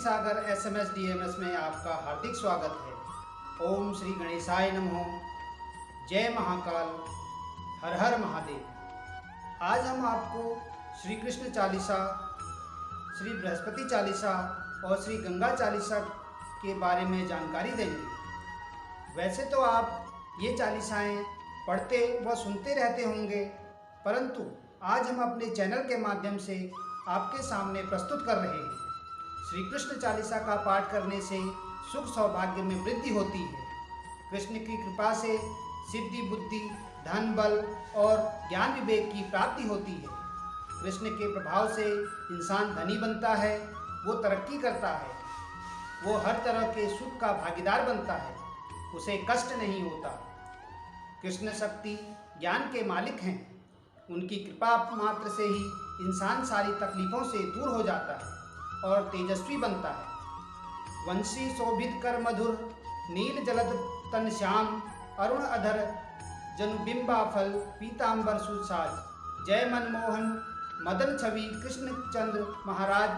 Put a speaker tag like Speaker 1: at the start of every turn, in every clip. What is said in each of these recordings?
Speaker 1: सागर SMS DMS में आपका हार्दिक स्वागत है। ओम श्री गणेशाय नमः। जय महाकाल, हर हर महादेव। आज हम आपको श्री कृष्ण चालीसा, श्री बृहस्पति चालीसा और श्री गंगा चालीसा के बारे में जानकारी देंगे। वैसे तो आप ये चालीसाएँ पढ़ते व सुनते रहते होंगे, परंतु आज हम अपने चैनल के माध्यम से आपके सामने प्रस्तुत कर रहे हैं। श्री कृष्ण चालीसा का पाठ करने से सुख सौभाग्य में वृद्धि होती है। कृष्ण की कृपा से सिद्धि, बुद्धि, धन, बल और ज्ञान विवेक की प्राप्ति होती है। कृष्ण के प्रभाव से इंसान धनी बनता है, वो तरक्की करता है, वो हर तरह के सुख का भागीदार बनता है, उसे कष्ट नहीं होता। कृष्ण शक्ति ज्ञान के मालिक हैं। उनकी कृपा मात्र से ही इंसान सारी तकलीफों से दूर हो जाता है और तेजस्वी बनता है। वंशी शोभित कर मधुर, नील जलद तन श्याम, अरुण अधर जनुबिंबा फल, पीतांबर सुसाज। जय मनमोहन मदन छवि कृष्ण चंद्र महाराज,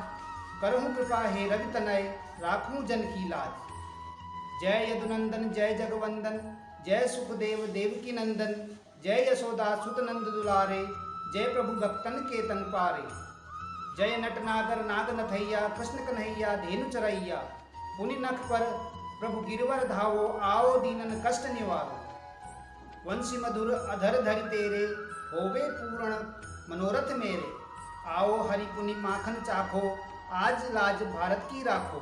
Speaker 1: करहु कृपा हे रवि तनय, राखूं जन की लाज। जय यदुनंदन जय जगवंदन, जय सुखदेव देवकी नंदन, जय यशोदा सुत नंद दुलारे, जय प्रभु भक्तन के तन पारे। जय नट नागर नाग नथैया, कृष्ण कन्हैया धेनु चरैया, पुनि नख पर प्रभु गिरवर धावो, आओ दीनन कष्ट निवारो। वंशी मधुर अधर धरि तेरे, होवे पूर्ण मनोरथ मेरे। आओ हरि पुनि माखन चाखो, आज लाज भारत की राखो।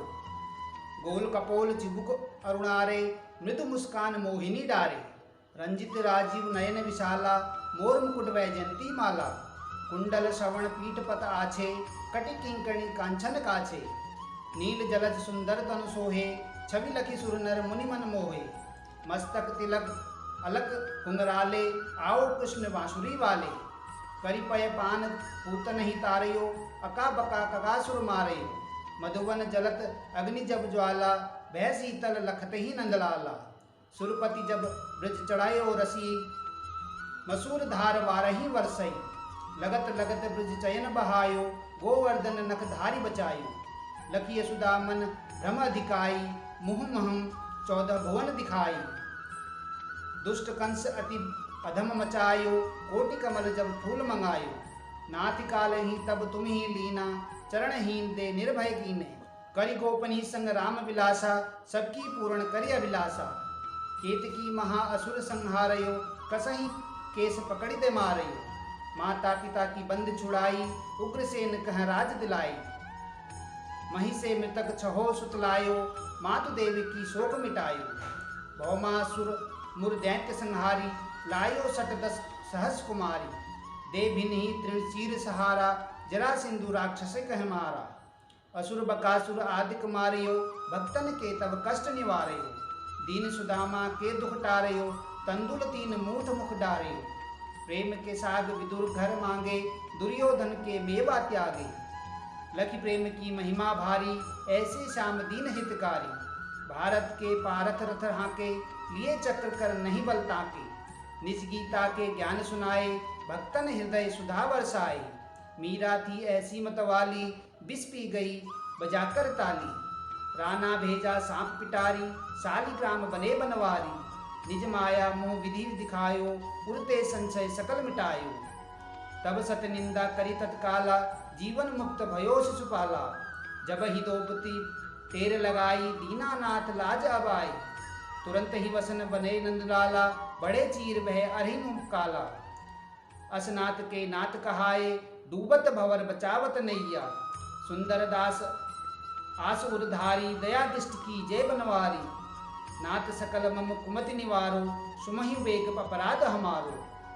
Speaker 1: गोल कपोल चिबुक अरुणारे, मृदु मुस्कान मोहिनी डारे। रंजित राजीव नयन विशाला, मोर मुकुट वैजयंती माला। कुंडल श्रवण पीठ पत आछे, कटि किंकणी कांचन काछे। नील जलज सुंदर तनु सोहे, छवि लखी सुर नर मुनि मन मोहे। मस्तक तिलक अलक घुंघराले, आओ कृष्ण बांसुरी वाले। करिपय पान पूतन ही तारयो, अका बका कगासुर मारयो। मधुवन जलत अग्नि जब ज्वाला, भय शीतल लखत ही नंदलाला। सुरपति जब ब्रज चढ़ायो रसी, मसूर धार वारही वर्षई। लगत लगत ब्रज चयन बहायो, गोवर्धन नख धारी बचायो। लखी यशोदा मन भ्रम अधिकाई, मुँह महम 14 भुवन दिखाई। दुष्ट कंस अति अधम मचायो, कोटि कमल जब फूल मंगायो। नाथ काल ही तब तुम ही लीना, चरणहीन दे निर्भय कीने। करि गोपनी संग राम विलासा, सबकी पूर्ण करि अभिलाषा। केतकी महा असुर संहारयो, कसही केस पकड़ि दे मारयो। माता पिता की बंद छुड़ाई, उग्रसेन कह राज दिलाई। मही से मृतक छहो सुतलायो, मातु देवी की शोक मिटायो। भौमासुर मुर दैत्य संहारी, लायो 10 सहस कुमारी। दे भिन्हि तृण चीर सहारा, जरा सिंधु राक्षस कह मारा। असुर बकासुर आदिक मारियो, भक्तन के तब कष्ट निवारयो। दीन सुदामा के दुख टारयो, तंदुल 3 मूठ मुख डारयो। प्रेम के साग विदुर घर मांगे, दुर्योधन के मेवा त्यागे। लखी प्रेम की महिमा भारी, ऐसे श्याम दीन हितकारी। भारत के पारथ रथ हाके, लिए चक्र कर नहीं बल ताके। निज गीता के ज्ञान सुनाए, भक्तन हृदय सुधा बरसाए। मीरा थी ऐसी मतवाली, बिस पी गई बजाकर ताली। राना भेजा सांप पिटारी, शालिग्राम बने बनवारी। निज माया मोह विधि दिखायो, उड़ते संशय सकल मिटायो। तब सत निंदा करी तत्काला, जीवन मुक्त भयो शिशुपाला। जब ही द्रौपदी तेर लगाई, दीनानाथ लाज अबाई। तुरंत ही वसन बने नंदलाला, बड़े चीर वह अरि मुँह काला। असनाथ के नाथ कहाए, डूबत भवर बचावत नैया। सुंदर दास आस उरधारी, दया दिष्ट की जय बनवारी। नाथ सकल मम कुमति निवारो, सुमहि वेग अपराध हमारो।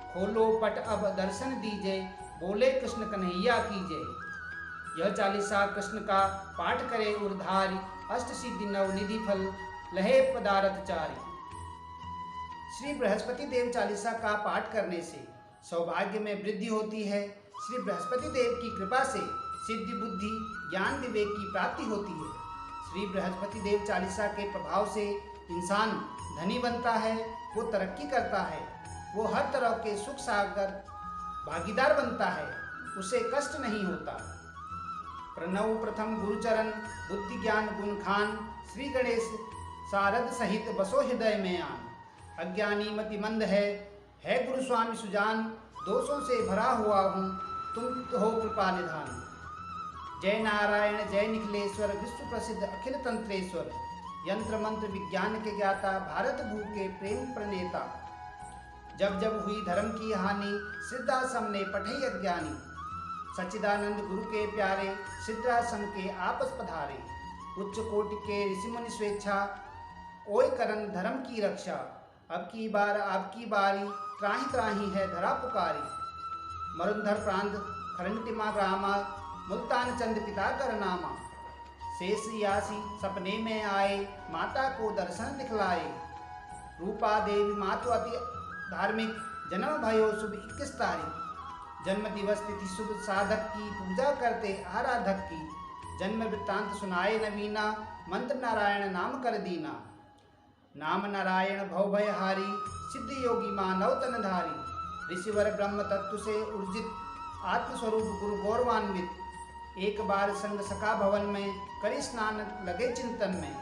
Speaker 1: खोलो पट अब दर्शन दीजय, बोले कृष्ण कन्हैया की जय। यह चालीसा कृष्ण का पाठ करे उरधारी, अष्ट सिद्धि नव निधि फल, लहे पदारथ चारी। श्री बृहस्पति देव चालीसा का पाठ करने से सौभाग्य में वृद्धि होती है। श्री बृहस्पति देव की कृपा से सिद्धि, बुद्धि, ज्ञान विवेक की प्राप्ति होती है। श्री बृहस्पति देव चालीसा के प्रभाव से इंसान धनी बनता है, वो तरक्की करता है, वो हर तरह के सुख सागर भागीदार बनता है, उसे कष्ट नहीं होता। प्रणव प्रथम गुरुचरण बुद्धि ज्ञान गुण खान श्री गणेश सारद सहित बसो हृदय में आन। अज्ञानी मति मंद है गुरु स्वामी सुजान, दोषों से भरा हुआ हूँ तुम तो हो कृपा निधान। जय नारायण जय निखिलेश्वर विश्व प्रसिद्ध अखिल तंत्रेश्वर, यंत्र मंत्र विज्ञान के ज्ञाता भारत भू के प्रेम प्रणेता। जब जब हुई धर्म की हानि सिद्धाश्रम ने पठई अज्ञानी, सच्चिदानंद गुरु के प्यारे सिद्धाश्रम के आपस पधारे। उच्च कोटि के ऋषि मुनि स्वेच्छा ओय करन धर्म की रक्षा, अब की बार आपकी बारी त्राही त्राही है धरा पुकारी। मरुंधर प्रांत खरंटिमा ग्रामा मुल्तान चंद पिता कर नामा, शेष यासी सपने में आए माता को दर्शन दिखलाए। रूपा देवी मातु अति धार्मिक जन्म भयो शुभ 21 तारीख, जन्म दिवस तिथि शुभ साधक की पूजा करते आराधक की। जन्म वृत्तांत सुनाए नवीना मंत्र नारायण नाम कर दीना। नाम नारायण भव भयहारी सिद्ध योगी मानव तनधारी। ऋषिवर ब्रह्म तत्व से ऊर्जित आत्मस्वरूप गुरु गौरवान्वित, एक बार संग सका भवन में करी स्नान लगे चिंतन में।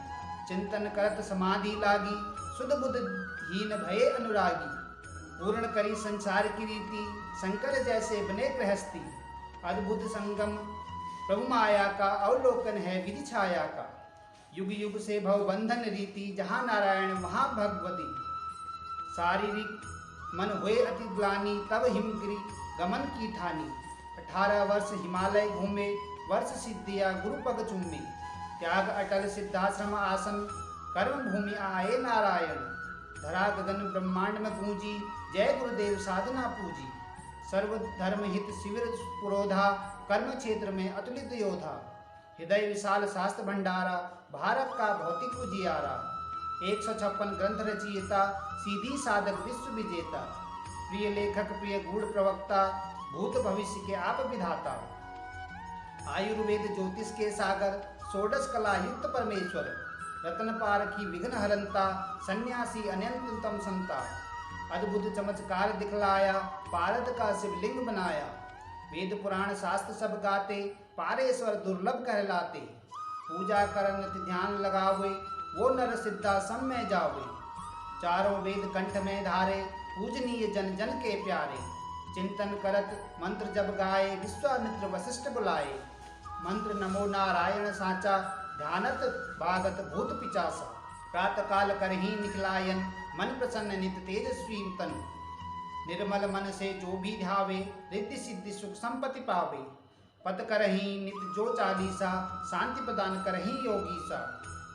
Speaker 1: चिंतन करत समाधि लागी सुध बुध हीन भये अनुरागी। पूर्ण करी संसार की रीति शंकर जैसे बने गृहस्थी। अद्भुत संगम प्रभु माया का अवलोकन है विधि छाया का। युग युग से भव बंधन रीति जहाँ नारायण वहाँ भगवती। शारीरिक मन हुए अति ग्लानि तब हिमगिरी गमन की ठानी। 18 वर्ष हिमालय घूमे वर्ष सिद्धिया गुरु पग चूमे। त्याग अटल सिद्धाश्रम आसन कर्म भूमि आए नारायण। धरा गगन ब्रह्मांड में गूंजी जय गुरुदेव साधना पूजी। सर्व धर्म हित शिविर पुरोधा कर्म क्षेत्र में अतुलित योधा। हृदय विशाल शास्त्र भंडारा भारत का भौतिक उजियारा। 156 ग्रंथ रचयिता सीधी साधक विश्व विजेता। प्रिय लेखक प्रिय गूढ़ प्रवक्ता भूत भविष्य के आप विधाता। आयुर्वेद ज्योतिष के सागर षोडश कला युक्त परमेश्वर। रत्न पारखी विघ्न हरंता सन्यासी अनंततम संता। अद्भुत चमत्कार दिखलाया पारद का शिवलिंग बनाया। वेद पुराण शास्त्र सब गाते पारेश्वर दुर्लभ कहलाते। पूजा करन ध्यान लगावे वो नर सिद्धा सम में जावे। चारों वेद कंठ में धारे पूजनीय जन जन के प्यारे। चिंतन करत मंत्र जब गाए विश्वामित्र वशिष्ठ बुलाए। मंत्र नमो नारायण साचा ध्यानत भागत भूत पिचासा। प्रात काल करही निकलायन मन प्रसन्न नित तेजस्वी तन। निर्मल मन से जो भी ध्यावे रिद्धि सिद्धि सुख संपत्ति पावे। पद करही नित जो चालीसा शांति प्रदान करही योगी सा।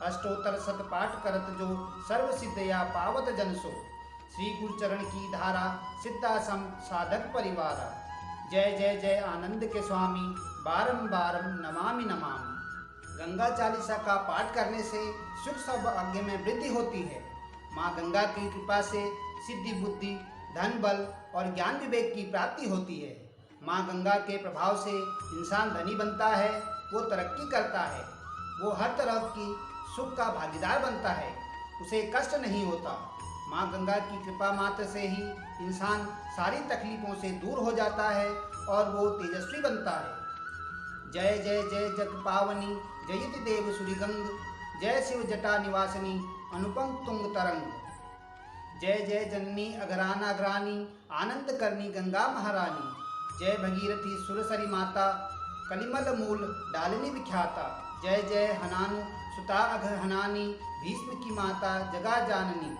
Speaker 1: अष्टोत्तर शत पाठ करत जो सर्व सिद्धया पावत जन सो। श्री गुरु चरण की धारा सिद्धासम साधक परिवारा। जय जय जय आनंद के स्वामी बारंबार नमामि नमामि। गंगा चालीसा का पाठ करने से सुख सौभाग्य में वृद्धि होती है। माँ गंगा की कृपा से सिद्धि बुद्धि धन बल और ज्ञान विवेक की प्राप्ति होती है। माँ गंगा के प्रभाव से इंसान धनी बनता है, वो तरक्की करता है, वो हर तरह की सुख का भागीदार बनता है, उसे कष्ट नहीं होता। माँ गंगा की कृपा मात्र से ही इंसान सारी तकलीफों से दूर हो जाता है और वो तेजस्वी बनता है। जय जय जय जग पावनी जयति देव सूरिगंग। जय शिव जटा निवासिनी अनुपम तुंग तरंग। जय जय जननी अघराना ग्रानी आनंद करनी गंगा महारानी। जय भगीरथी सुरसरी माता कलिमल मूल डालिनी विख्याता। जय जय हनानु सुता अघहनानी भीष्म की माता जगा जाननी।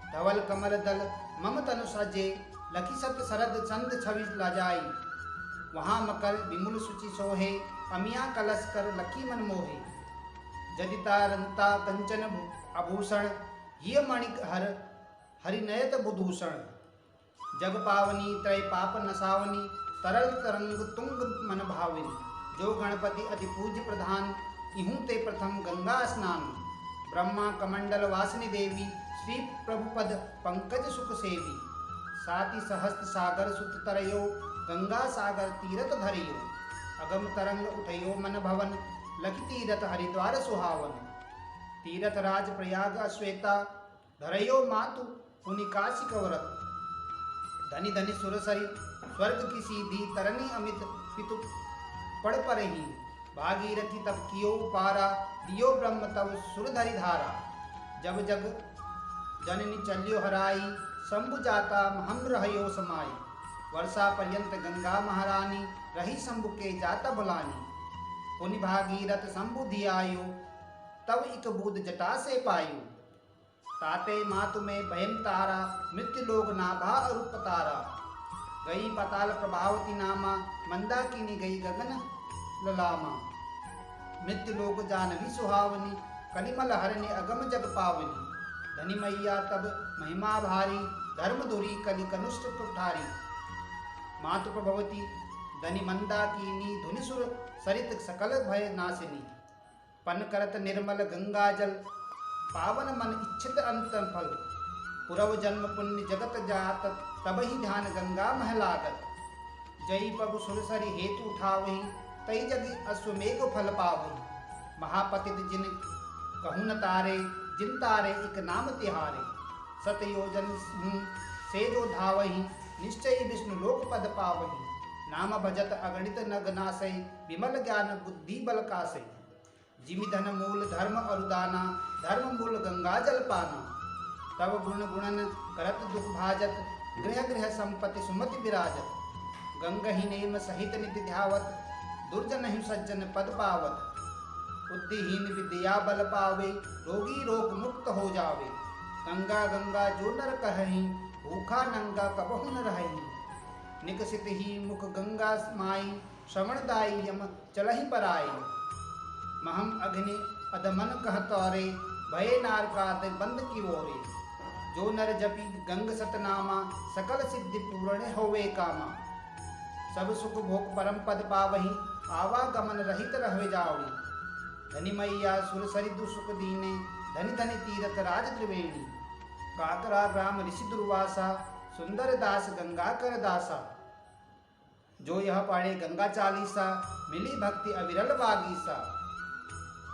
Speaker 1: धवल कमल दल मम तनु सजे लखी सत शरद चंद छवि लाजाई। वहाँ मकर विमुल सुचि सोहे अमिया कलश कर लखी मन मोहे। जदिता रंता कंचन आभूषण हिय मणिक हर हरिनयत बुधूषण। जग पावनी त्रय पाप नसावनी तरल तरंग तुंग मन भाविनी। जो गणपति अति पूज्य प्रधान इहूं ते प्रथम गंगा स्नान। ब्रह्मा कमंडल वासिनी देवी श्री प्रभुपद पंकज सुख सेवी। साति सहस्त्र सागर सुत तरयो गंगा सागर तीरथ धरियो। अगम तरंग उठयो मन भवन लखी तीरथ हरिद्वार सुहावन। तीरथ राज प्रयाग अश्वेता धरयो मातु पुनिकाशी कवरत। धनी धनी सुरसरी स्वर्ग की सीधी तरनी अमित पितु पड़ परही। भागीरथी तब कियो पारा, लियो ब्रह्म तब सुरधरि धारा। जब जग जननी चल्यो हराई, शंभु जाता हम रहयो समाई। वर्षा पर्यंत गंगा महारानी, रही शंभु के जाता बुलानी। पुनि भागीरथ शंभु धियायो, तब इक बूद जटा से पायो। ताते मातु में भयम तारा, मृत्यु लोग नाभा अरूप तारा। गई पाताल प्रभावती नामा, मंदाकिनी गई गगन ललामा। मृत्यु लोक जानवी सुहावनी, कलिमल हरने अगम जग पावनी। धनी मैया तब महिमा भारी, धर्म धुरी कलि कनुष्ठ कुठारी। मातु प्रभवती धनी मंदाकिनी, धुनिसुर सरित सकल भय नाशिनी। पन करत निर्मल गंगा जल, पावन मन इच्छित अंत फल। पुरव जन्म पुण्य जगत जात, तब ही ध्यान गंगा महलागत। जई पग सुरसरि हेतु उठावही, तई जगी अश्वमेघ फल पावही। महापतित जिन कहूँ न तारे, जिन तारे एक नाम तिहारे। सत योजन से जो धावही, निश्चय विष्णु लोक पद पावही। नाम भजत अगणित नग नासै, विमल ज्ञान बुद्धि बल कासै। जिमि धन मूल धर्म अरुदाना, धर्म मूल गंगा जल पाना। तब गुण गुणन करत दुख भाजत, गृह गृह संपत्ति सुमति विराजत। गंगही नेम सहित निधि ध्यावत, दुर्जन ही सज्जन पद पावत। बुद्धिहीन विद्या बल पावे, रोगी रोग मुक्त हो जावे। गंगा गंगा जो नर कहही, भूखा नंगा कबहु न रहही। निकसित ही मुख गंगा माई, श्रवणदायी यम चलहि पराई। महम अग्नि अधमन कह तौरे, भये नारकात बंद की ओरे। जो नर जपी गंग सतनामा, सकल सिद्धि पूर्ण होवे कामा। सब सुख भोग परम पद पावही, आवागमन रहित रहवे जावही। धनी मैया सुर सरिदु सुख दीने, धनी धनी तीरथ राज त्रिवेणी। काकरा ग्राम ऋषि दुर्वासा, सुंदर दास गंगा कर दासा। जो यह पढ़े गंगा चालीसा, मिली भक्ति अविरल बागीसा।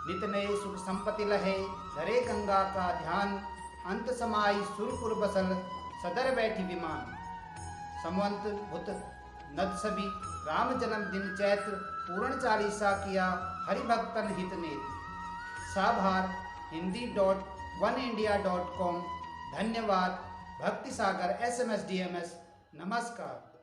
Speaker 1: नित नये सुख संपत्ति लहे, धरे गंगा का ध्यान। अंत समाई सुरपुर बसल, सदर बैठी विमान। समवंत भूत नद सभी, राम जन्म दिन चैत्र। पूर्ण चालीसा किया, हरि भक्तन हित नेत्र। साभार hindi.oneindia.com। धन्यवाद। भक्ति सागर SMS DMS। नमस्कार।